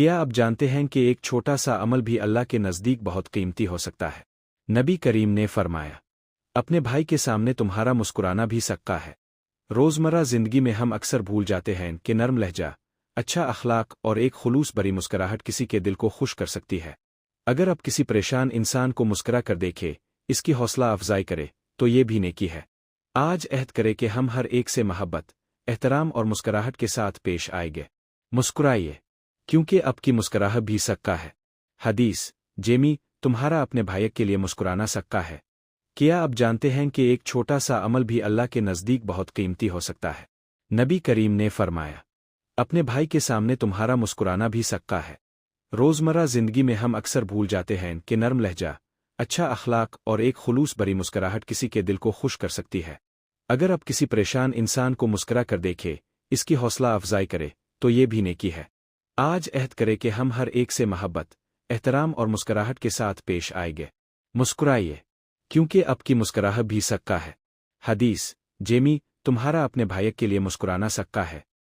کیا آپ جانتے ہیں کہ ایک چھوٹا سا عمل بھی اللہ کے نزدیک بہت قیمتی ہو سکتا ہے؟ نبی کریم نے فرمایا، اپنے بھائی کے سامنے تمہارا مسکرانا بھی صدقہ ہے۔ روزمرہ زندگی میں ہم اکثر بھول جاتے ہیں کہ نرم لہجہ، اچھا اخلاق اور ایک خلوص بری مسکراہٹ کسی کے دل کو خوش کر سکتی ہے۔ اگر آپ کسی پریشان انسان کو مسکرا کر دیکھے، اس کی حوصلہ افزائی کرے، تو یہ بھی نیکی ہے۔ آج عہد کرے کہ ہم ہر ایک سے محبت، احترام اور مسکراہٹ کے ساتھ پیش آئیں گے۔ مسکرائیے، کیونکہ اب کی مسکراہٹ بھی صدقہ ہے۔ حدیث، جیمی، تمہارا اپنے بھائی کے لیے مسکرانا صدقہ ہے۔ کیا آپ جانتے ہیں کہ ایک چھوٹا سا عمل بھی اللہ کے نزدیک بہت قیمتی ہو سکتا ہے؟ نبی کریم نے فرمایا، اپنے بھائی کے سامنے تمہارا مسکرانا بھی صدقہ ہے۔ روزمرہ زندگی میں ہم اکثر بھول جاتے ہیں کہ نرم لہجہ، اچھا اخلاق اور ایک خلوص بری مسکراہٹ کسی کے دل کو خوش کر سکتی ہے۔ اگر آپ کسی پریشان انسان کو مسکرا کر دیکھے، اس کی حوصلہ افزائی کرے، تو یہ بھی نیکی ہے۔ آج عہد کرے کہ ہم ہر ایک سے محبت، احترام اور مسکراہٹ کے ساتھ پیش آئیں گے۔ مسکرائیے، کیونکہ اب کی مسکراہٹ بھی صدقہ ہے۔ حدیث، جیمی، تمہارا اپنے بھائی کے لیے مسکرانا صدقہ ہے۔